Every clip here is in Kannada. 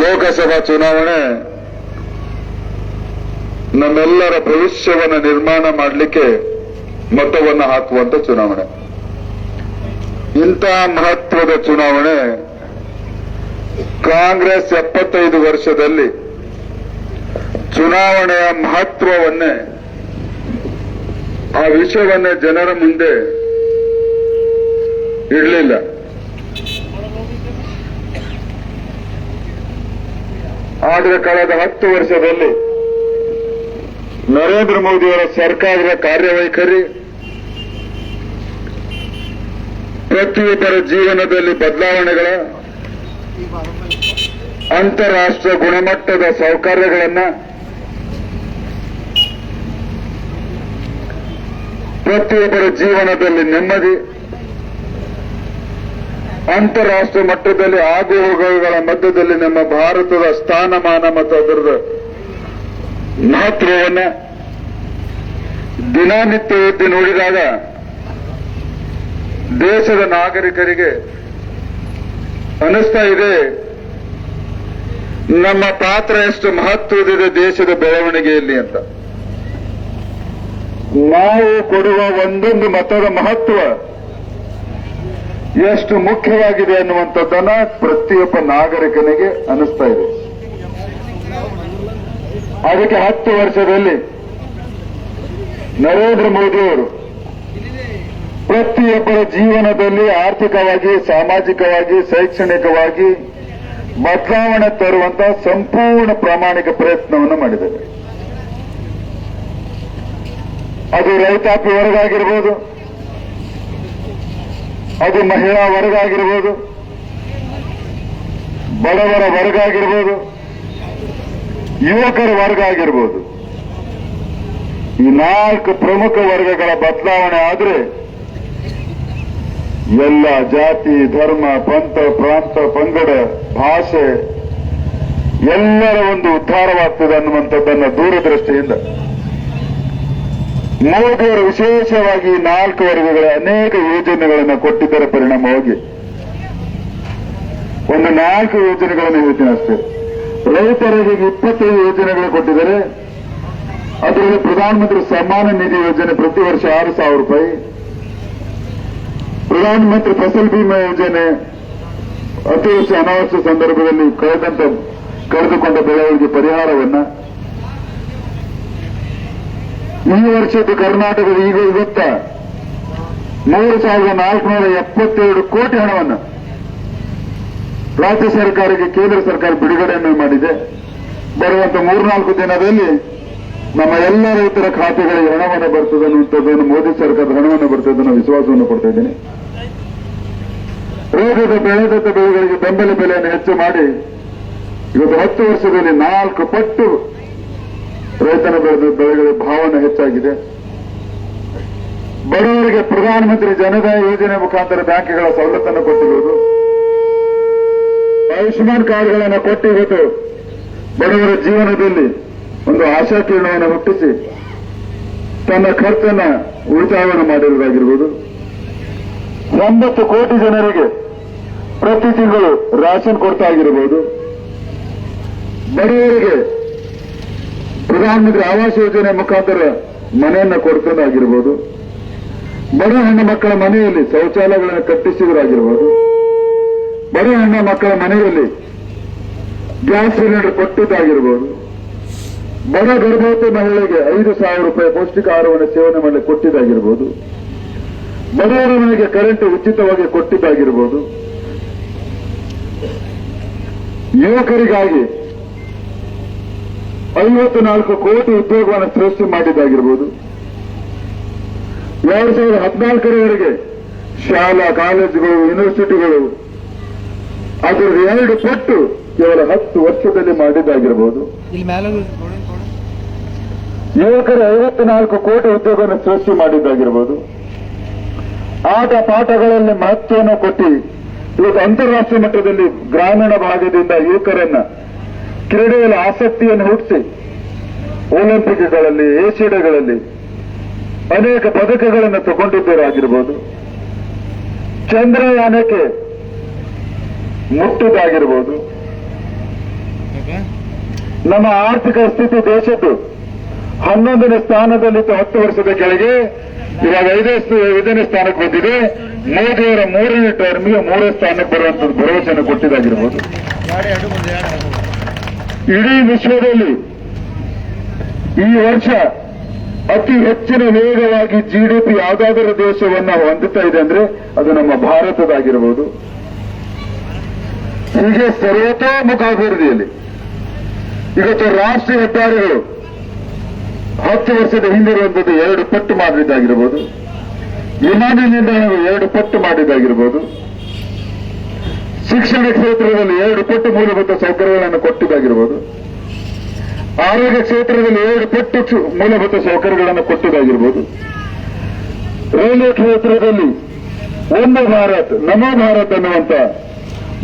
ಲೋಕಸಭಾ ಚುನಾವಣೆ ನಮ್ಮೆಲ್ಲರ ಭವಿಷ್ಯವನ್ನು ನಿರ್ಮಾಣ ಮಾಡಲಿಕ್ಕೆ ಮತವನ್ನು ಹಾಕುವಂತ ಚುನಾವಣೆ. ಇಂಥ ಮಹತ್ವದ ಚುನಾವಣೆ ಕಾಂಗ್ರೆಸ್ 75 ವರ್ಷದಲ್ಲಿ ಚುನಾವಣೆಯ ಮಹತ್ವವನ್ನೇ, ಆ ವಿಷಯವನ್ನೇ ಜನರ ಮುಂದೆ ಇಡಲಿಲ್ಲ. ಆದರೆ ಕಳೆದ 10 ವರ್ಷದಲ್ಲಿ ನರೇಂದ್ರ ಮೋದಿಯವರ ಸರ್ಕಾರದ ಕಾರ್ಯವೈಖರಿ ಪ್ರತಿಯೊಬ್ಬರ ಜೀವನದಲ್ಲಿ ಬದಲಾವಣೆಗಳ, ಅಂತಾರಾಷ್ಟ್ರೀಯ ಗುಣಮಟ್ಟದ ಸೌಕರ್ಯಗಳನ್ನು, ಪ್ರತಿಯೊಬ್ಬರ ಜೀವನದಲ್ಲಿ ನೆಮ್ಮದಿ, ಅಂತಾರಾಷ್ಟ್ರೀಯ ಮಟ್ಟದಲ್ಲಿ ಆಗುಹೋಗುಗಳ ಮಧ್ಯದಲ್ಲಿ ನಮ್ಮ ಭಾರತದ ಸ್ಥಾನಮಾನ ಮತ್ತು ಅದರ ಮಹತ್ವವನ್ನು ದಿನನಿತ್ಯ ಎದ್ದು ನೋಡಿದಾಗ ದೇಶದ ನಾಗರಿಕರಿಗೆ ಅನಿಸ್ತಾ ಇದೆ, ನಮ್ಮ ಪಾತ್ರ ಎಷ್ಟು ಮಹತ್ವದಿದೆ ದೇಶದ ಬೆಳವಣಿಗೆಯಲ್ಲಿ ಅಂತ. ನಾವು ಕೊಡುವ ಒಂದೊಂದು ಮತದ ಮಹತ್ವ ಎಷ್ಟು ಮುಖ್ಯವಾಗಿದೆ ಅನ್ನುವಂಥದ್ದನ್ನ ಪ್ರತಿಯೊಬ್ಬ ನಾಗರಿಕನಿಗೆ ಅನಿಸ್ತಾ ಇದೆ. ಅದಕ್ಕೆ 10 ವರ್ಷದಲ್ಲಿ ನರೇಂದ್ರ ಮೋದಿಯವರು ಪ್ರತಿಯೊಬ್ಬರ ಜೀವನದಲ್ಲಿ ಆರ್ಥಿಕವಾಗಿ, ಸಾಮಾಜಿಕವಾಗಿ, ಶೈಕ್ಷಣಿಕವಾಗಿ ಬದಲಾವಣೆ ತರುವಂತಹ ಸಂಪೂರ್ಣ ಪ್ರಾಮಾಣಿಕ ಪ್ರಯತ್ನವನ್ನು ಮಾಡಿದ್ದಾರೆ. ಅದು ರೈತಾಪಿ ವರ್ಗ ಆಗಿರ್ಬೋದು, ಅದು ಮಹಿಳಾ ವರ್ಗ ಆಗಿರ್ಬೋದು, ಬಡವರ ವರ್ಗ ಆಗಿರ್ಬೋದು, ಯುವಕರ ವರ್ಗ ಆಗಿರ್ಬೋದು. ಈ 4 ಪ್ರಮುಖ ವರ್ಗಗಳ ಬದಲಾವಣೆ ಆದರೆ ಎಲ್ಲ ಜಾತಿ, ಧರ್ಮ, ಪಂಥ, ಪ್ರಾಂತ, ಪಂಗಡ, ಭಾಷೆ ಎಲ್ಲರ ಒಂದು ಉದ್ಧಾರವಾಗ್ತದೆ ಅನ್ನುವಂಥದ್ದನ್ನು ದೂರದೃಷ್ಟಿಯಿಂದ ಮೋದಿಯವರು ವಿಶೇಷವಾಗಿ 4 ವರ್ಗಗಳ ಅನೇಕ ಯೋಜನೆಗಳನ್ನು ಕೊಟ್ಟಿದ್ದರ ಪರಿಣಾಮವಾಗಿ ಒಂದು 4 ಯೋಜನೆಗಳನ್ನು ಹೇಳ್ತೀನಿ ಅಷ್ಟೇ. ರೈತರಿಗೆ 25 ಯೋಜನೆಗಳು ಕೊಟ್ಟಿದ್ದಾರೆ. ಅದರಲ್ಲಿ ಪ್ರಧಾನಮಂತ್ರಿ ಸಮ್ಮಾನ ನಿಧಿ ಯೋಜನೆ ಪ್ರತಿ ವರ್ಷ 6,000 ರೂಪಾಯಿ, ಪ್ರಧಾನಮಂತ್ರಿ ಫಸಲ್ ಬಿಮಾ ಯೋಜನೆ ಅತಿವೃಷ್ಟಿ ಅನಾವೃಷ್ಟಿ ಸಂದರ್ಭದಲ್ಲಿ ಕಳೆದುಕೊಂಡ ಬೆಳೆಗಳಿಗೆ ಪರಿಹಾರವನ್ನ, ಈ ವರ್ಷದ ಕರ್ನಾಟಕದ ಇವತ್ತ 3,472 ಕೋಟಿ ಹಣವನ್ನು ರಾಜ್ಯ ಸರ್ಕಾರಕ್ಕೆ ಕೇಂದ್ರ ಸರ್ಕಾರ ಬಿಡುಗಡೆಯನ್ನು ಮಾಡಿದೆ. ಬರುವಂತ 3-4 ದಿನದಲ್ಲಿ ನಮ್ಮ ಎಲ್ಲ ರೈತರ ಖಾತೆಗಳಿಗೆ ಹಣವನ್ನು ಬರ್ತದೆ ಅನ್ನುವಂಥದ್ದನ್ನು, ಮೋದಿ ಸರ್ಕಾರದ ಹಣವನ್ನು ಬರ್ತದೆ ಅನ್ನೋ ವಿಶ್ವಾಸವನ್ನು ಕೊಡ್ತಾ ಇದ್ದೇನೆ. ಬೆಳೆದಂತ ಬೆಳೆಗಳಿಗೆ ಬೆಂಬಲ ಬೆಲೆಯನ್ನು ಹೆಚ್ಚು ಮಾಡಿ ಇವತ್ತು 10 ವರ್ಷದಲ್ಲಿ 4 ಪಟ್ಟು ರೈತನ ಬೆಳೆಗಳ ಭಾವನೆ ಹೆಚ್ಚಾಗಿದೆ. ಬಡವರಿಗೆ ಪ್ರಧಾನಮಂತ್ರಿ ಜನಧನ ಯೋಜನೆ ಮುಖಾಂತರ ಬ್ಯಾಂಕ್ಗಳ ಸವಲತ್ತನ್ನು ಕೊಟ್ಟಿರುವುದು, ಆಯುಷ್ಮಾನ್ ಕಾರ್ಡ್ಗಳನ್ನು ಕೊಟ್ಟು ಇವತ್ತು ಬಡವರ ಜೀವನದಲ್ಲಿ ಒಂದು ಆಶಾಕಿರಣವನ್ನು ಹುಟ್ಟಿಸಿ ತನ್ನ ಖರ್ಚನ್ನ ಉಳಿತಾಯವನ್ನು ಮಾಡಿರುವುದಾಗಿರ್ಬೋದು. 90 ಕೋಟಿ ಜನರಿಗೆ ಪ್ರತಿ ತಿಂಗಳು ರೇಷನ್ ಕೊಡ್ತಾ ಆಗಿರಬಹುದು. ಬಡವರಿಗೆ ಪ್ರಧಾನಮಂತ್ರಿ ಆವಾಸ್ ಯೋಜನೆ ಮುಖಾಂತರ ಮನೆಯನ್ನ ಕೊಡ್ತದಾಗಿರ್ಬೋದು. ಬಡ ಹೆಣ್ಣು ಮಕ್ಕಳ ಮನೆಯಲ್ಲಿ ಶೌಚಾಲಯಗಳನ್ನು ಕಟ್ಟಿಸಿದರಾಗಿರ್ಬೋದು. ಬಡ ಹೆಣ್ಣು ಮಕ್ಕಳ ಮನೆಯಲ್ಲಿ ಗ್ಯಾಸ್ ಸಿಲಿಂಡರ್ ಕೊಟ್ಟಿದ್ದಾಗಿರ್ಬೋದು. ಬಡ ಗರ್ಭವತಿ ಮಹಿಳೆಗೆ 5,000 ರೂಪಾಯಿ ಪೌಷ್ಟಿಕ ಆಹಾರವನ್ನು ಸೇವನೆ ಮಾಡಲಿಕ್ಕೆ ಕೊಟ್ಟಿದ್ದಾಗಿರ್ಬೋದು. ಬಡವರ ಮನೆಗೆ ಕರೆಂಟ್ ಉಚಿತವಾಗಿ ಕೊಟ್ಟಿದ್ದಾಗಿರ್ಬೋದು. ಯುವಕರಿಗಾಗಿ 54 ಕೋಟಿ ಉದ್ಯೋಗವನ್ನು ಸೃಷ್ಟಿ ಮಾಡಿದ್ದಾಗಿರ್ಬೋದು. 2014ರವರೆಗೆ ಶಾಲಾ ಕಾಲೇಜುಗಳು, ಯೂನಿವರ್ಸಿಟಿಗಳು ಅದರ 2 ಪಟ್ಟು ಕೇವಲ 10 ವರ್ಷದಲ್ಲಿ ಮಾಡಿದ್ದಾಗಿರ್ಬೋದು. ಯುವಕರು 54 ಕೋಟಿ ಉದ್ಯೋಗವನ್ನು ಸೃಷ್ಟಿ ಮಾಡಿದ್ದಾಗಿರ್ಬೋದು. ಆಟ ಪಾಠಗಳಲ್ಲಿ ಮಹತ್ವವನ್ನು ಕೊಟ್ಟು ಇವತ್ತು ಅಂತಾರಾಷ್ಟ್ರೀಯ ಮಟ್ಟದಲ್ಲಿ ಗ್ರಾಮೀಣ ಭಾಗದಿಂದ ಯುವಕರನ್ನ ಕ್ರೀಡೆಯಲ್ಲಿ ಆಸಕ್ತಿಯನ್ನು ಹುಟ್ಟಿಸಿ ಒಲಿಂಪಿಕ್ಗಳಲ್ಲಿ, ಏಷ್ಯಾಗಳಲ್ಲಿ ಅನೇಕ ಪದಕಗಳನ್ನು ತಗೊಂಡಿದ್ದರಾಗಿರ್ಬೋದು. ಚಂದ್ರಯಾನಕ್ಕೆ ಮುಟ್ಟಿದ್ದಾಗಿರ್ಬೋದು. ನಮ್ಮ ಆರ್ಥಿಕ ಸ್ಥಿತಿ ದೇಶದ್ದು 11ನೇ ಸ್ಥಾನದಲ್ಲಿತ್ತು 10 ವರ್ಷದ ಕೆಳಗೆ. ಇವಾಗ 5ನೇ ಸ್ಥಾನಕ್ಕೆ ಬಂದಿದೆ. ಮೋದಿಯವರ 3ನೇ ಟರ್ಮ್ಗೆ 3ನೇ ಸ್ಥಾನಕ್ಕೆ ಬರುವಂತದ್ದು ಭರವಸೆಯನ್ನು ಕೊಟ್ಟಿದ್ದಾಗಿರ್ಬೋದು. ಇಡೀ ವಿಶ್ವದಲ್ಲಿ ಈ ವರ್ಷ ಅತಿ ಹೆಚ್ಚಿನ ವೇಗವಾಗಿ ಜಿಡಿಪಿ ಯಾವುದಾದರೂ ದೇಶವನ್ನ ಹೊಂದುತ್ತಾ ಇದೆ ಅಂದ್ರೆ ಅದು ನಮ್ಮ ಭಾರತದಾಗಿರಬಹುದು. ಹೀಗೆ ಸರ್ವತೋಮುಖ ಅಭಿವೃದ್ಧಿಯಲ್ಲಿ ಇವತ್ತು ರಾಷ್ಟ್ರೀಯ ಹೆದ್ದಾರಿಗಳು 10 ವರ್ಷದ ಹಿಂದಿರುವಂತದ್ದು 2 ಪಟ್ಟು ಮಾಡಿದ್ದಾಗಿರಬಹುದು. ವಿಮಾನ ನಿಲ್ದಾಣಗಳು 2 ಪಟ್ಟು ಮಾಡಿದ್ದಾಗಿರಬಹುದು. ಶಿಕ್ಷಣ ಕ್ಷೇತ್ರದಲ್ಲಿ 2 ಪಟ್ಟು ಮೂಲಭೂತ ಸೌಕರ್ಯಗಳನ್ನು ಕೊಟ್ಟಿದ್ದಾಗಿರಬಹುದು. ಆರೋಗ್ಯ ಕ್ಷೇತ್ರದಲ್ಲಿ 2 ಪಟ್ಟು ಮೂಲಭೂತ ಸೌಕರ್ಯಗಳನ್ನು ಕೊಟ್ಟಿದ್ದಾಗಿರಬಹುದು. ರೈಲ್ವೆ ಕ್ಷೇತ್ರದಲ್ಲಿ ಒಂದು ಭಾರತ್ ನಮೋ ಭಾರತ್ ಅನ್ನುವಂತ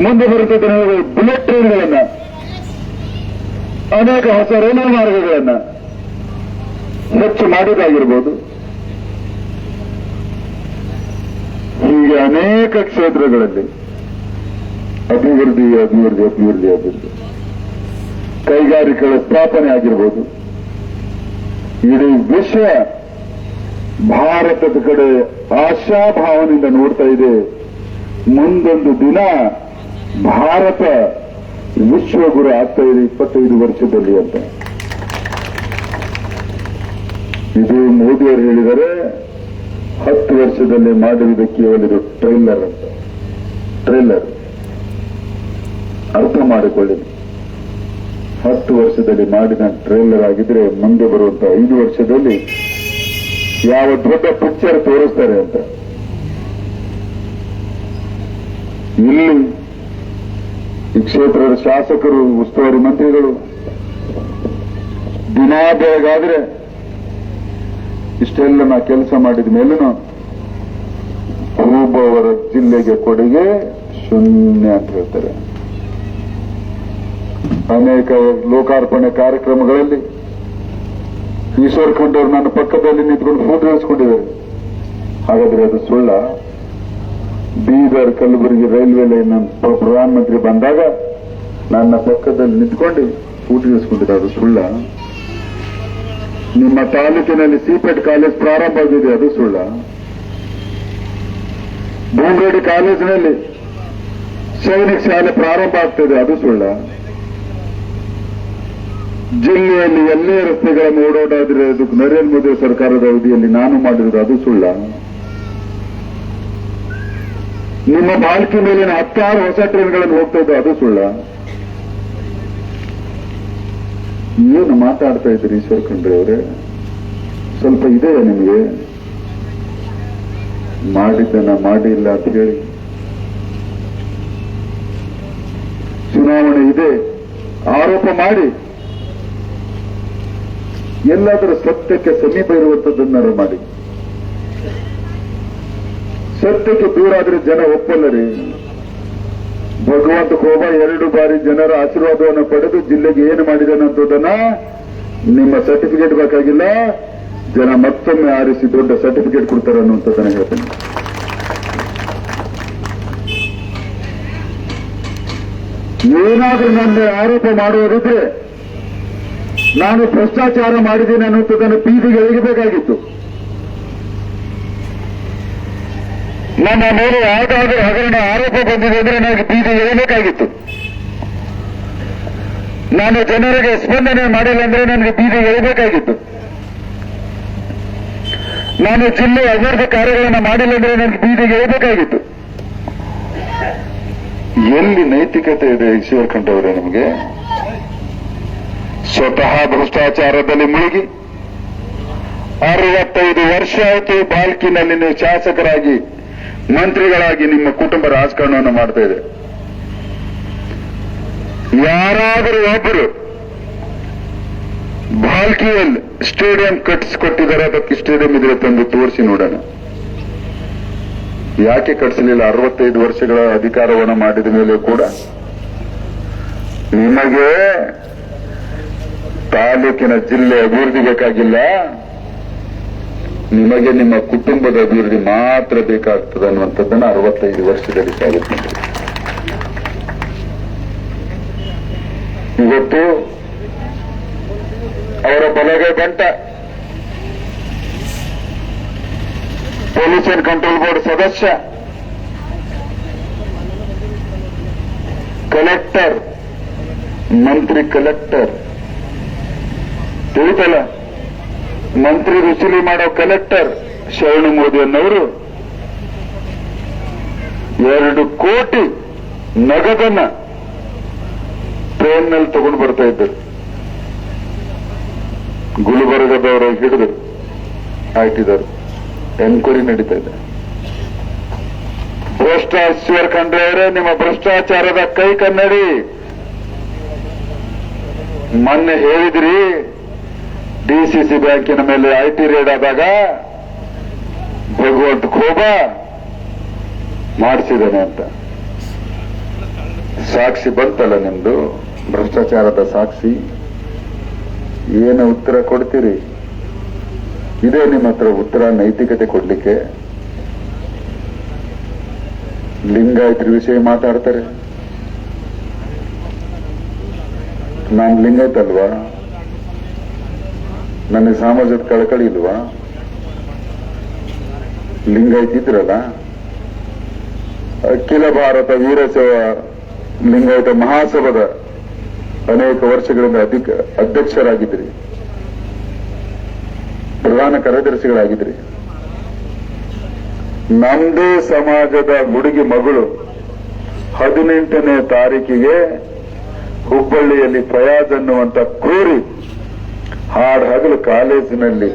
ಮುಂದೆ ಬರುತ್ತದೆ ಬುಲೆಟ್ ಟ್ರೈನ್ಗಳನ್ನ, ಅನೇಕ ಹೊಸ ರೈಲ್ವೆ ಮಾರ್ಗಗಳನ್ನ ಹೆಚ್ಚು ಮಾಡಿದಾಗಿರ್ಬೋದು. ಹೀಗೆ ಅನೇಕ ಕ್ಷೇತ್ರಗಳಲ್ಲಿ ಅಭಿವೃದ್ಧಿ ಅಭಿವೃದ್ಧಿ ಅಭಿವೃದ್ಧಿ ಅಭಿವೃದ್ಧಿ ಕೈಗಾರಿಕೆಗಳ ಸ್ಥಾಪನೆ ಆಗಿರ್ಬೋದು. ಇಡೀ ವಿಶ್ವ ಭಾರತದ ಕಡೆ ಆಶಾಭಾವನೆಯಿಂದ ನೋಡ್ತಾ ಇದೆ. ಮುಂದೊಂದು ದಿನ ಭಾರತ ವಿಶ್ವಗುರು ಆಗ್ತಾ ಇದೆ 25 ವರ್ಷದಲ್ಲಿ ಅಂತ. ಇದು ಮೋದಿಯವರು ಹೇಳಿದರೆ 10 ವರ್ಷದಲ್ಲಿ ಮಾಡಿರುವುದು ಕೇವಲ ಇದು ಟ್ರೈಲರ್ ಅಂತ. ಟ್ರೈಲರ್ ಅರ್ಥ ಮಾಡಿಕೊಳ್ಳಿ. 10 ವರ್ಷದಲ್ಲಿ ಮಾಡಿದ ಟ್ರೈಲರ್ ಆಗಿದ್ರೆ ಮುಂದೆ ಬರುವಂತಹ 5 ವರ್ಷದಲ್ಲಿ ಯಾವ ದೊಡ್ಡ ಪಿಕ್ಚರ್ ತೋರಿಸ್ತಾರೆ ಅಂತ. ಇಲ್ಲಿ ಈ ಕ್ಷೇತ್ರದ ಶಾಸಕರು, ಉಸ್ತುವಾರಿ ಮಂತ್ರಿಗಳು ದಿನಾ ಬೆಳಗಾದ್ರೆ ಇಷ್ಟೆಲ್ಲ ನಾ ಕೆಲಸ ಮಾಡಿದ ಮೇಲೂ ಒಬ್ಬೊಬ್ಬರ ಜಿಲ್ಲೆಗೆ ಕೊಡುಗೆ ಶೂನ್ಯ ಅಂತ ಹೇಳ್ತಾರೆ. ಅನೇಕ ಲೋಕಾರ್ಪಣೆ ಕಾರ್ಯಕ್ರಮಗಳಲ್ಲಿ ಈಶ್ವರ್ ಖಂಡ್ರವರು ನನ್ನ ಪಕ್ಕದಲ್ಲಿ ನಿಂತ್ಕೊಂಡು ಫೋಟೋ ಇಳಿಸ್ಕೊಂಡಿದ್ದಾರೆ. ಹಾಗಾದ್ರೆ ಅದು ಸುಳ್ಳ? ಬೀದರ್ ಕಲಬುರಗಿ ರೈಲ್ವೆ ಲೈನ್ ಪ್ರಧಾನಮಂತ್ರಿ ಬಂದಾಗ ನನ್ನ ಪಕ್ಕದಲ್ಲಿ ನಿಂತ್ಕೊಂಡು ಫೋಟೋ ಇಳಿಸ್ಕೊಂಡಿದ್ದಾರೆ. ಅದು ಸುಳ್ಳ? ನಿಮ್ಮ ತಾಲೂಕಿನಲ್ಲಿ ಸಿಪೆಟ್ ಕಾಲೇಜ್ ಪ್ರಾರಂಭ ಆಗಿದೆ, ಅದು ಸುಳ್ಳ? ಭೂಮರೇಡಿ ಕಾಲೇಜಿನಲ್ಲಿ ಸೈನಿಕ ಶಾಲೆ ಪ್ರಾರಂಭ ಆಗ್ತದೆ, ಅದು ಸುಳ್ಳ? ಜಿಲ್ಲೆಯಲ್ಲಿ ಎಲ್ಲೇ ರಸ್ತೆಗಳನ್ನು ಓಡಾಡಿದ್ರೆ ಅದು ನರೇಂದ್ರ ಮೋದಿ ಸರ್ಕಾರದ ಅವಧಿಯಲ್ಲಿ ನಾನು ಮಾಡಿರೋದು, ಅದು ಸುಳ್ಳ? ನಿಮ್ಮ ಬಾಲ್ಕಿ ಮೇಲಿನ 16 ಹೊಸ ಟ್ರೈನ್ಗಳನ್ನು ಹೋಗ್ತಾ ಇದ್ದು, ಅದು ಸುಳ್ಳ? ಏನು ಮಾತಾಡ್ತಾ ಇದ್ದೀರಿ ಈಶ್ವರ್ ಖಂಡ್ರೆ ಅವರೇ? ಸ್ವಲ್ಪ ಇದೆಯಾ ನಿಮಗೆ? ಮಾಡಿದ್ದನ್ನ ಮಾಡಿಲ್ಲ ಅಂತ ಹೇಳಿ ಚುನಾವಣೆ ಇದೆ ಆರೋಪ ಮಾಡಿ ಎಲ್ಲಾದರೂ ಸತ್ಯಕ್ಕೆ ಸಮೀಪ ಇರುವಂತದ್ದನ್ನಾರು ಮಾಡಿ. ಸತ್ಯಕ್ಕೆ ದೂರ ಆದ್ರೆ ಜನ ಒಪ್ಪಲ್ಲರಿ. ಭಗವಂತ ಕೋಬ 2 ಬಾರಿ ಜನರ ಆಶೀರ್ವಾದವನ್ನು ಪಡೆದು ಜಿಲ್ಲೆಗೆ ಏನು ಮಾಡಿದನಂತದನ್ನ ನಿಮ್ಮ ಸರ್ಟಿಫಿಕೇಟ್ ಬೇಕಾಗಿಲ್ಲ, ಜನ ಮತ್ತೊಮ್ಮೆ ಆರಿಸಿ ದೊಡ್ಡ ಸರ್ಟಿಫಿಕೇಟ್ ಕೊಡ್ತಾರೆ ಅನ್ನುವಂಥದ್ದನ್ನ ಹೇಳ್ತೇನೆ. ಏನಾದ್ರೂ ನನ್ನ ಆರೋಪ ಮಾಡುವುದಿದ್ರೆ ನಾನು ಭ್ರಷ್ಟಾಚಾರ ಮಾಡಿದ್ದೇನೆ ಅನ್ನುವಂಥದ್ದನ್ನು ಬೀದಿಗೆ ಎಳೆಯಬೇಕಾಗಿತ್ತು. ನನ್ನ ಮೇಲೆ ಯಾವುದಾದ್ರೂ ಹಗರಣ ಆರೋಪ ಬಂದಿದೆ ಅಂದ್ರೆ ನನಗೆ ಬೀದಿಗೆ ಎಳೆಯಬೇಕಾಗಿತ್ತು. ನಾನು ಜನರಿಗೆ ಸ್ಪಂದನೆ ಮಾಡಿಲ್ಲ ಅಂದ್ರೆ ನನಗೆ ಬೀದಿಗೆ ಎಳೆಯಬೇಕಾಗಿತ್ತು. ನಾನು ಜಿಲ್ಲೆ ಅಭಿವೃದ್ಧಿ ಕಾರ್ಯಗಳನ್ನು ಮಾಡಿಲ್ಲ ಅಂದ್ರೆ ನನಗೆ ಬೀದಿಗೆ ಎಳೆಯಬೇಕಾಗಿತ್ತು. ಎಲ್ಲಿ ನೈತಿಕತೆ ಇದೆ ಈಶ್ವರ್ ಖಂಡ್ರೆ ಅವರೇ ನಿಮಗೆ? ಸ್ವತಃ ಭ್ರಷ್ಟಾಚಾರದಲ್ಲಿ ಮುಳುಗಿ 65 ವರ್ಷ ಆಯಿತು ಬಾಲ್ಕಿನಲ್ಲಿ ನೀವು ಶಾಸಕರಾಗಿ ಮಂತ್ರಿಗಳಾಗಿ ನಿಮ್ಮ ಕುಟುಂಬ ರಾಜಕಾರಣವನ್ನು ಮಾಡ್ತಾ ಇದೆ. ಯಾರಾದರೂ ಒಬ್ಬರು ಬಾಲ್ಕಿಯಲ್ಲಿ ಸ್ಟೇಡಿಯಂ ಕಟ್ಟಿಸಿಕೊಟ್ಟಿದ್ದಾರೆ, ಅದಕ್ಕೆ ಸ್ಟೇಡಿಯಂ ಇದ್ರೆ ತಂದು ತೋರಿಸಿ ನೋಡೋಣ. ಯಾಕೆ ಕಟ್ಟಿಸಲಿಲ್ಲ? 65 ವರ್ಷಗಳ ಅಧಿಕಾರವನ್ನು ಮಾಡಿದ ಮೇಲೆ ಕೂಡ ನಿಮಗೆ ತಾಲೂಕಿನ ಜಿಲ್ಲೆ ಅಭಿವೃದ್ಧಿ ಬೇಕಾಗಿಲ್ಲ, ನಿಮಗೆ ನಿಮ್ಮ ಕುಟುಂಬದ ಅಭಿವೃದ್ಧಿ ಮಾತ್ರ ಬೇಕಾಗ್ತದೆ ಅನ್ನುವಂಥದ್ದನ್ನು 65 ವರ್ಷದಲ್ಲಿ ಸಾಧಿಸಿದೆ. ಇವತ್ತು ಅವರ ಬಲಗೈ ಗಂಟ ಪೊಲ್ಯೂಷನ್ ಕಂಟ್ರೋಲ್ ಬೋರ್ಡ್ ಸದಸ್ಯ, ಕಲೆಕ್ಟರ್, ಮಂತ್ರಿ ಕಲೆಕ್ಟರ್, ತಿಳಿತಲ್ಲ, ಮಂತ್ರಿ ರುಚುಲಿ ಮಾಡೋ ಕಲೆಕ್ಟರ್ ಶರಣು ಮೋದಿ ಅನ್ನವರು 2 ಕೋಟಿ ನಗದನ್ನ ಟ್ರೈನ್ನಲ್ಲಿ ತಗೊಂಡು ಬರ್ತಾ ಇದ್ದರು. ಗುಲ್ಬರ್ಗದವರ ಹಿಡಿದು ಹಾಕಿದರು. ಎನ್ಕ್ವೈರಿ ನಡೀತಾ ಇದೆ. ಭ್ರಷ್ಟಾಚಾರ ಕಂಡ್ರೆ ನಿಮ್ಮ ಭ್ರಷ್ಟಾಚಾರದ ಕೈ ಕನ್ನಡಿ. ಮೊನ್ನೆ ಹೇಳಿದ್ರಿ ಡಿಸಿಸಿ ಬ್ಯಾಂಕಿನ ಮೇಲೆ ಐಟಿ ರೇಡ್ ಆದಾಗ ಭಗವಂತ ಖೋಬಾ ಮಾಡಿಸಿದ್ದಾನೆ ಅಂತ ಸಾಕ್ಷಿ ಬಂತಲ್ಲ ನಿಮ್ದು, ಭ್ರಷ್ಟಾಚಾರದ ಸಾಕ್ಷಿ. ಏನು ಉತ್ತರ ಕೊಡ್ತೀರಿ? ಇದೇ ನಿಮ್ಮ ಹತ್ರ ಉತ್ತರ? ನೈತಿಕತೆ ಕೊಡ್ಲಿಕ್ಕೆ ಲಿಂಗಾಯತರ ವಿಷಯ ಮಾತಾಡ್ತಾರೆ. ನಾನು ಲಿಂಗಾಯತ್ ಅಲ್ವಾ? ನನಗೆ ಸಮಾಜದ ಕಳಕಳಿ ಇಲ್ವಾ? ಲಿಂಗಾಯತ್ ಇದ್ರಲ್ಲ, ಅಖಿಲ ಭಾರತ ವೀರಶೈವ ಲಿಂಗಾಯತ ಮಹಾಸಭಾದ ಅನೇಕ ವರ್ಷಗಳಿಂದ ಅಧ್ಯಕ್ಷರಾಗಿದ್ರಿ, ಪ್ರಧಾನ ಕಾರ್ಯದರ್ಶಿಗಳಾಗಿದ್ರಿ. ನಮ್ದೇ ಸಮಾಜದ ಹುಡುಗಿ ಮಗಳು 18ನೇ ತಾರೀಕಿಗೆ ಹುಬ್ಬಳ್ಳಿಯಲ್ಲಿ ಫಯಾಜ್ ಅನ್ನುವಂತ ಕ್ರೂರಿ ಹಾಡು ಹಗಲು ಕಾಲೇಜಿನಲ್ಲಿ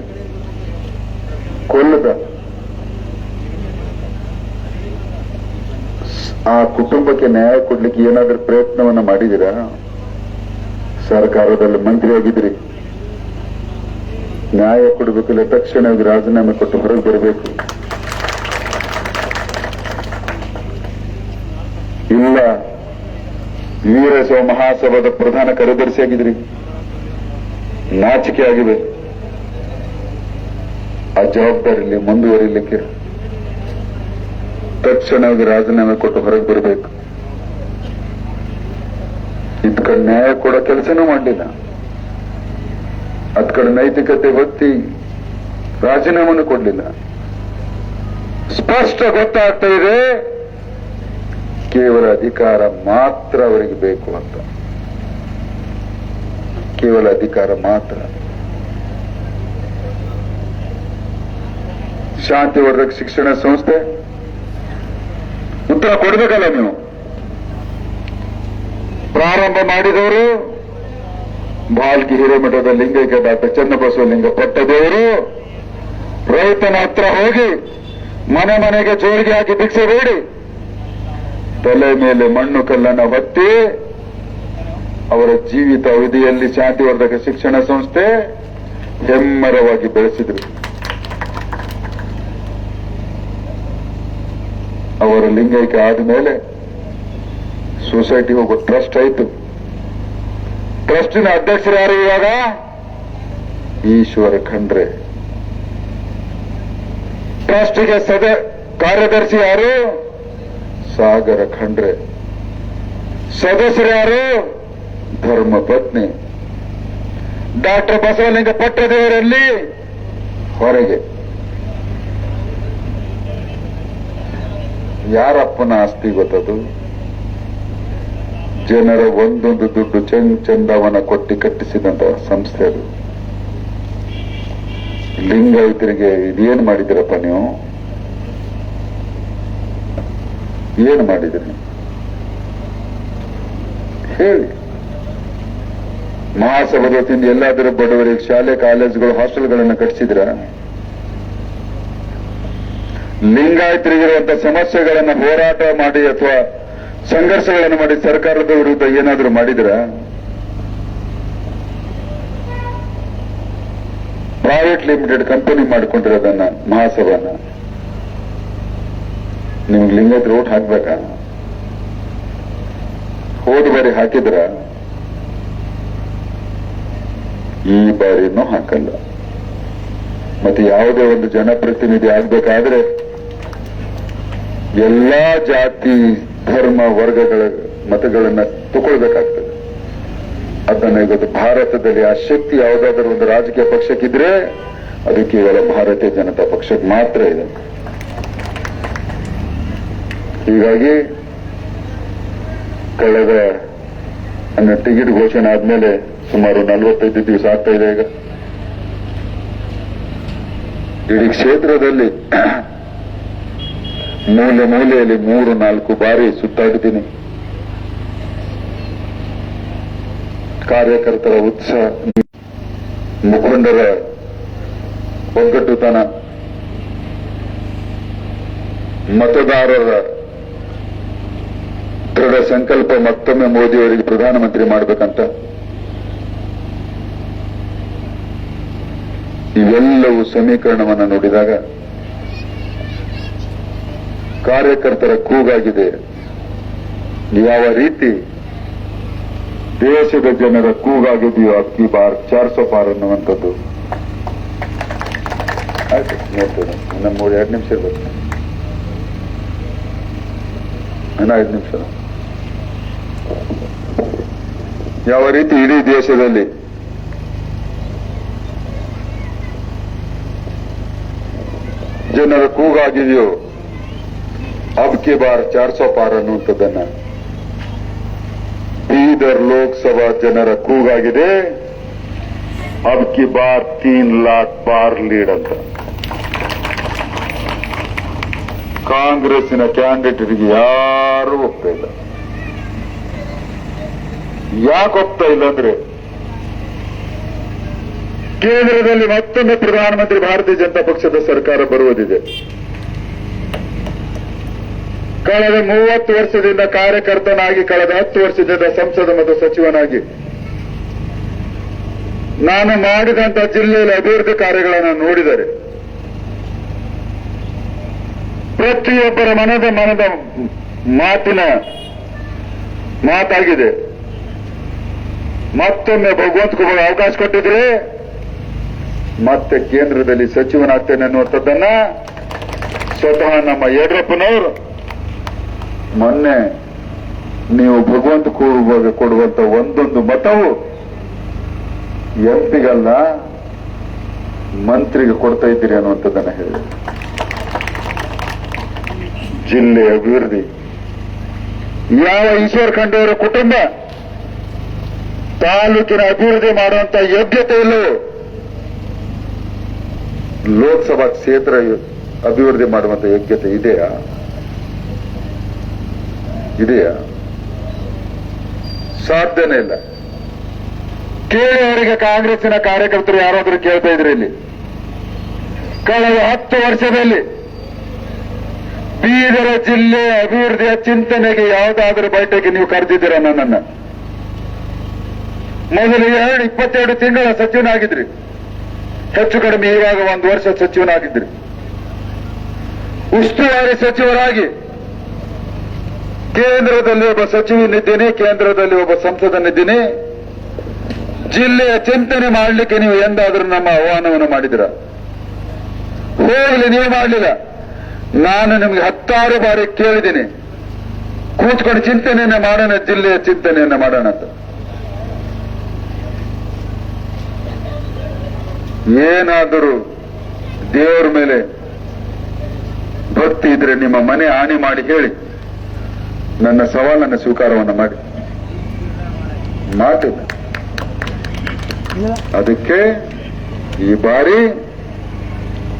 ಕೊಲ್ಲದ ಆ ಕುಟುಂಬಕ್ಕೆ ನ್ಯಾಯ ಕೊಡ್ಲಿಕ್ಕೆ ಏನಾದ್ರೂ ಪ್ರಯತ್ನವನ್ನ ಮಾಡಿದಿರಾ? ಸರ್ಕಾರದಲ್ಲಿ ಮಂತ್ರಿ ಆಗಿದ್ರಿ, ನ್ಯಾಯ ಕೊಡಬೇಕಿಲ್ಲ, ತಕ್ಷಣವಾಗಿ ರಾಜೀನಾಮೆ ಕೊಟ್ಟು ಹೊರಗೆ ಬರಬೇಕು. ಇಲ್ಲ, ವೀರಶೈವ ಮಹಾಸಭಾದ ಪ್ರಧಾನ ಕಾರ್ಯದರ್ಶಿ ಆಗಿದ್ರಿ, ನಾಚಿಕೆ ಆಗಿದೆ. ಆ ಜವಾಬ್ದಾರಿಯಲ್ಲಿ ಮುಂದುವರಿಲಿಕ್ಕೆ ತಕ್ಷಣವಾಗಿ ರಾಜೀನಾಮೆ ಕೊಟ್ಟು ಹೊರಗೆ ಬರಬೇಕು. ಇದ್ ಕಡೆ ನ್ಯಾಯ ಕೊಡೋ ಕೆಲಸನೂ ಮಾಡಲಿಲ್ಲ, ಅದ್ ಕಡೆ ನೈತಿಕತೆ ಒತ್ತಿ ರಾಜೀನಾಮೆನೂ ಕೊಡ್ಲಿಲ್ಲ. ಸ್ಪಷ್ಟ ಗೊತ್ತಾಗ್ತಾ ಇದೆ, ಕೇವಲ ಅಧಿಕಾರ ಮಾತ್ರ ಅವರಿಗೆ ಬೇಕು ಅಂತ. ಕೇವಲ ಅಧಿಕಾರ ಮಾತ್ರ. ಶಾಂತಿವರ್ಧಕ ಶಿಕ್ಷಣ ಸಂಸ್ಥೆ ಉತ್ತರ ಕೊಡಬೇಕಲ್ಲ ನೀವು. ಪ್ರಾರಂಭ ಮಾಡಿದವರು ಬಾಲ್ಕಿ ಹಿರೇಮಠದ ಲಿಂಗೈಕ್ಯ ಡಾಕ್ಟರ್ ಚನ್ನಬಸವಲಿಂಗ ಪಟ್ಟದೇವರು ರೈತನ ಹತ್ರ ಹೋಗಿ ಮನೆ ಮನೆಗೆ ಜೋಳಿಗೆ ಹಾಕಿ ಭಿಕ್ಷೆ ಬೇಡಿ ತಲೆ ಮೇಲೆ ಮಣ್ಣು ಕಲ್ಲನ್ನು ಹೊತ್ತಿ ಅವರ ಜೀವಿತ ಅವಧಿಯಲ್ಲಿ ಶಾಂತಿವರ್ಧಕ ಶಿಕ್ಷಣ ಸಂಸ್ಥೆ ಹೆಮ್ಮರವಾಗಿ ಬೆಳೆಸಿದ್ರು. ಅವರ ಲಿಂಗೈಕ್ಯ ಆದ್ಮೇಲೆ ಸೊಸೈಟಿ ಹೋಗೋ ಟ್ರಸ್ಟ್ ಆಯಿತು. ಟ್ರಸ್ಟಿನ ಅಧ್ಯಕ್ಷರು ಯಾರು ಇವಾಗ? ಈಶ್ವರ ಖಂಡ್ರೆ. ಟ್ರಸ್ಟಿಗೆ ಕಾರ್ಯದರ್ಶಿ ಯಾರು? ಸಾಗರ ಖಂಡ್ರೆ. ಸದಸ್ಯರು ಯಾರು? ಧರ್ಮ ಪತ್ನಿ ಡಾಕ್ಟರ್ ಬಸವಲಿಂಗ ಪಟ್ಟದೇವರಲ್ಲಿ ಹೊರಗೆ. ಯಾರಪ್ಪನ ಆಸ್ತಿ ಗೊತ್ತದು? ಜನರ ಒಂದೊಂದು ದುಡ್ಡು ಚಂದವನ ಕೊಟ್ಟಿ ಕಟ್ಟಿಸಿದಂತ ಸಂಸ್ಥೆ ಅದು. ಲಿಂಗಾಯತರಿಗೆ ಇದೇನು ಮಾಡಿದಿರಪ್ಪ ನೀವು? ಏನು ಮಾಡಿದ್ರಿ ಹೇಳಿ? ಮಹಾಸಭಾದ ವತಿಯಿಂದ ಎಲ್ಲಾದರೂ ಬಡವರಿಗೆ ಶಾಲೆ, ಕಾಲೇಜುಗಳು, ಹಾಸ್ಟೆಲ್ಗಳನ್ನು ಕಟ್ಟಿಸಿದ್ರ? ಲಿಂಗಾಯತರಿಗಿರುವಂತಹ ಸಮಸ್ಯೆಗಳನ್ನು ಹೋರಾಟ ಮಾಡಿ ಅಥವಾ ಸಂಘರ್ಷಗಳನ್ನು ಮಾಡಿ ಸರ್ಕಾರದ ವಿರುದ್ಧ ಏನಾದರೂ ಮಾಡಿದ್ರ? ಪ್ರೈವೇಟ್ ಲಿಮಿಟೆಡ್ ಕಂಪನಿ ಮಾಡಿಕೊಂಡಿರೋದನ್ನ ಮಹಾಸಭಾನ ನಿಮ್ಗೆ ಲಿಂಗಾಯತರು ಓಟ್ ಹಾಕ್ಬೇಕಾ? ಹೋದ ಬಾರಿ ಹಾಕಿದ್ರ? ಈ ಬಾರಿನೂ ಹಾಕಲ್ಲ. ಮತ್ತೆ ಯಾವುದೇ ಒಂದು ಜನಪ್ರತಿನಿಧಿ ಆಗ್ಬೇಕಾದ್ರೆ ಎಲ್ಲಾ ಜಾತಿ, ಧರ್ಮ, ವರ್ಗಗಳ ಮತಗಳನ್ನ ತಗೊಳ್ಬೇಕಾಗ್ತದೆ. ಅದನ್ನ ಇವತ್ತು ಭಾರತದಲ್ಲಿ ಆ ಶಕ್ತಿ ಯಾವುದಾದ್ರೂ ಒಂದು ರಾಜಕೀಯ ಪಕ್ಷಕ್ಕಿದ್ರೆ ಅದು ಕೇವಲ ಭಾರತೀಯ ಜನತಾ ಪಕ್ಷಕ್ಕೆ ಮಾತ್ರ ಇದೆ. ಹೀಗಾಗಿ ಕಳೆದ ಟಿಕೆಟ್ ಘೋಷಣೆ ಆದ್ಮೇಲೆ ಸುಮಾರು 45 ದಿವಸ ಆಗ್ತಾ ಇದೆ. ಈಗ ಇಡೀ ಕ್ಷೇತ್ರದಲ್ಲಿ ಮೂಲೆ ಮೂಲೆಯಲ್ಲಿ 3-4 ಬಾರಿ ಸುತ್ತಾಡಿದ್ದೀನಿ. ಕಾರ್ಯಕರ್ತರ ಉತ್ಸಾಹ, ಮುಖಂಡರ ಒಗ್ಗಟ್ಟುತನ, ಮತದಾರರ ದೃಢ ಸಂಕಲ್ಪ ಮತ್ತೊಮ್ಮೆ ಮೋದಿಯವರಿಗೆ ಪ್ರಧಾನಮಂತ್ರಿ ಮಾಡಬೇಕಂತ, ಇವೆಲ್ಲವೂ ಸಮೀಕರಣವನ್ನು ನೋಡಿದಾಗ ಕಾರ್ಯಕರ್ತರ ಕೂಗಾಗಿದೆ. ಯಾವ ರೀತಿ ದೇಶದ ಜನರ ಕೂಗಾಗಿದೆಯೋ ಅಕ್ಕಿ ಬಾರ್ 400 ಪಾರ್ ಅನ್ನುವಂಥದ್ದು. ಆಯ್ತು, ನೋಡ್ತೇನೆ. ನಮ್ಮ 2 ನಿಮಿಷ ಇರ್ಬೇಕು, ಇನ್ನು 5 ನಿಮಿಷ. ಯಾವ ರೀತಿ ಇಡೀ ದೇಶದಲ್ಲಿ ಜನರ ಕೂಗಾಗಿದೆಯೋ ಅಬ್ಕಿ ಬಾರ್ 400 ಪಾರ್ ಅನ್ನುವಂಥದ್ದನ್ನ ಬೀದರ್ ಲೋಕಸಭಾ ಜನರ ಕೂಗಾಗಿದೆ. ಅಬ್ಕಿ ಬಾರ್ 3 लाख ಪಾರ್ ಲೀಡ್ ಅಂತ. ಕಾಂಗ್ರೆಸ್ಸಿನ ಕ್ಯಾಂಡಿಡೇಟ್ಗೆ ಯಾರೂ ಒಪ್ತಾ ಇಲ್ಲ. ಯಾಕೆ ಒಪ್ತಾ ಇಲ್ಲ ಅಂದ್ರೆ ಕೇಂದ್ರದಲ್ಲಿ ಮತ್ತೊಮ್ಮೆ ಪ್ರಧಾನಮಂತ್ರಿ ಭಾರತೀಯ ಜನತಾ ಪಕ್ಷದ ಸರ್ಕಾರ ಬರುವುದಿದೆ. ಕಳೆದ 30 ವರ್ಷದಿಂದ ಕಾರ್ಯಕರ್ತನಾಗಿ, ಕಳೆದ 10 ವರ್ಷದಿಂದ ಸಂಸದ ಮತ್ತು ಸಚಿವನಾಗಿ ನಾನು ಮಾಡಿದಂತ ಜಿಲ್ಲೆಯಲ್ಲಿ ಅಭಿವೃದ್ಧಿ ಕಾರ್ಯಗಳನ್ನು ನೋಡಿದರೆ ಪ್ರತಿಯೊಬ್ಬರ ಮನದ ಮಾತಾಗಿದೆ. ಮತ್ತೊಮ್ಮೆ ಭಗವಂತ ಅವಕಾಶ ಕೊಟ್ಟಿದ್ರೆ ಮತ್ತೆ ಕೇಂದ್ರದಲ್ಲಿ ಸಚಿವನಾಗ್ತೇನೆ ಅನ್ನುವಂಥದ್ದನ್ನ ಸ್ವತಃ ನಮ್ಮ ಯಡಿಯೂರಪ್ಪನವರು ಮೊನ್ನೆ ನೀವು ಭಗವಂತ ಕೊಡುವಂತ ಒಂದೊಂದು ಮತವು ಎಂಪಿಗಲ್ಲ ಮಂತ್ರಿಗೆ ಕೊಡ್ತಾ ಇದ್ದೀರಿ ಅನ್ನುವಂಥದ್ದನ್ನ ಹೇಳಿ. ಜಿಲ್ಲೆ ಅಭಿವೃದ್ಧಿ ಯಾವ ಈಶ್ವರ್ ಖಂಡ್ರೆ ಅವರ ಕುಟುಂಬ ತಾಲೂಕಿನ ಅಭಿವೃದ್ಧಿ ಮಾಡುವಂತ ಯೋಗ್ಯತೆ ಇಲ್ಲವೋ, ಲೋಕಸಭಾ ಕ್ಷೇತ್ರ ಅಭಿವೃದ್ಧಿ ಮಾಡುವಂತ ಯೋಗ್ಯತೆ ಇದೆಯಾ? ಸಾಧ್ಯನೇ ಇಲ್ಲ. ಕೇಳಿ ಅವರಿಗೆ ಕಾಂಗ್ರೆಸ್ಸಿನ ಕಾರ್ಯಕರ್ತರು ಯಾರಾದರೂ ಕೇಳ್ತಾ ಇದ್ರೆ ಇಲ್ಲಿ ಕಳೆದ 10 ವರ್ಷದಲ್ಲಿ ಬೀದರ ಜಿಲ್ಲೆ ಅಭಿವೃದ್ಧಿಯ ಚಿಂತನೆಗೆ ಯಾವುದಾದ್ರೂ ಬೈಠಕ್ಕೆ ನೀವು ಕರೆದಿದ್ದೀರ? ನನ್ನನ್ನ ಮೊದಲು 22 ತಿಂಗಳ ಸಚಿವನಾಗಿದ್ರಿ, ಹೆಚ್ಚು ಕಡಿಮೆ ಇವಾಗ 1 ವರ್ಷ ಸಚಿವನಾಗಿದ್ರಿ. ಉಸ್ತುವಾರಿ ಸಚಿವರಾಗಿ ಕೇಂದ್ರದಲ್ಲಿ ಒಬ್ಬ ಸಚಿವನಿದ್ದೀನಿ, ಕೇಂದ್ರದಲ್ಲಿ ಒಬ್ಬ ಸಂಸದನಿದ್ದೀನಿ. ಜಿಲ್ಲೆಯ ಚಿಂತನೆ ಮಾಡಲಿಕ್ಕೆ ನೀವು ಎಂದಾದರೂ ನಮ್ಮ ಆಹ್ವಾನವನ್ನು ಮಾಡಿದಿರ? ಹೋಗಲಿ, ನೀವು ಮಾಡಲಿಲ್ಲ. ನಾನು ನಿಮಗೆ 10 ಬಾರಿ ಕೇಳಿದ್ದೀನಿ, ಕೂತ್ಕೊಂಡು ಚಿಂತನೆಯನ್ನ ಮಾಡೋಣ, ಜಿಲ್ಲೆಯ ಚಿಂತನೆಯನ್ನ ಮಾಡೋಣ ಅಂತ. ಏನಾದರೂ ದೇವರ ಮೇಲೆ ಭಕ್ತಿ ಇದ್ರೆ ನಿಮ್ಮ ಮನೆ ಹಾನಿ ಮಾಡಿ ಹೇಳಿ, ನನ್ನ ಸವಾಲನ್ನು ಸ್ವೀಕಾರವನ್ನು ಮಾಡಿಲ್ಲ. ಅದಕ್ಕೆ ಈ ಬಾರಿ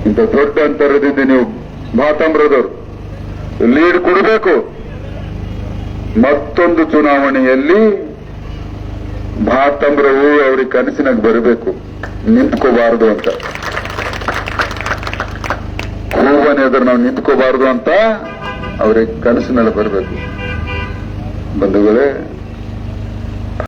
ಇಂಥ ದೊಡ್ಡ ಅಂತರದಿಂದ ನೀವು ಭಾತಾಮ್ರದವರು ಲೀಡ್ ಕೊಡಬೇಕು. ಮತ್ತೊಂದು ಚುನಾವಣೆಯಲ್ಲಿ ಭಾತಾಮ್ರವು ಅವ್ರಿಗೆ ಕನಸಿನಾಗ ಬರಬೇಕು, ನಿಂತ್ಕೋಬಾರದು ಅಂತ. ಕೂವನ ಎದುರು ನಾವು ನಿಂತ್ಕೋಬಾರದು ಅಂತ ಅವ್ರಿಗೆ ಕನಸಿನಲ್ಲಿ ಬರಬೇಕು. ಬಂಧುಗಳೇ,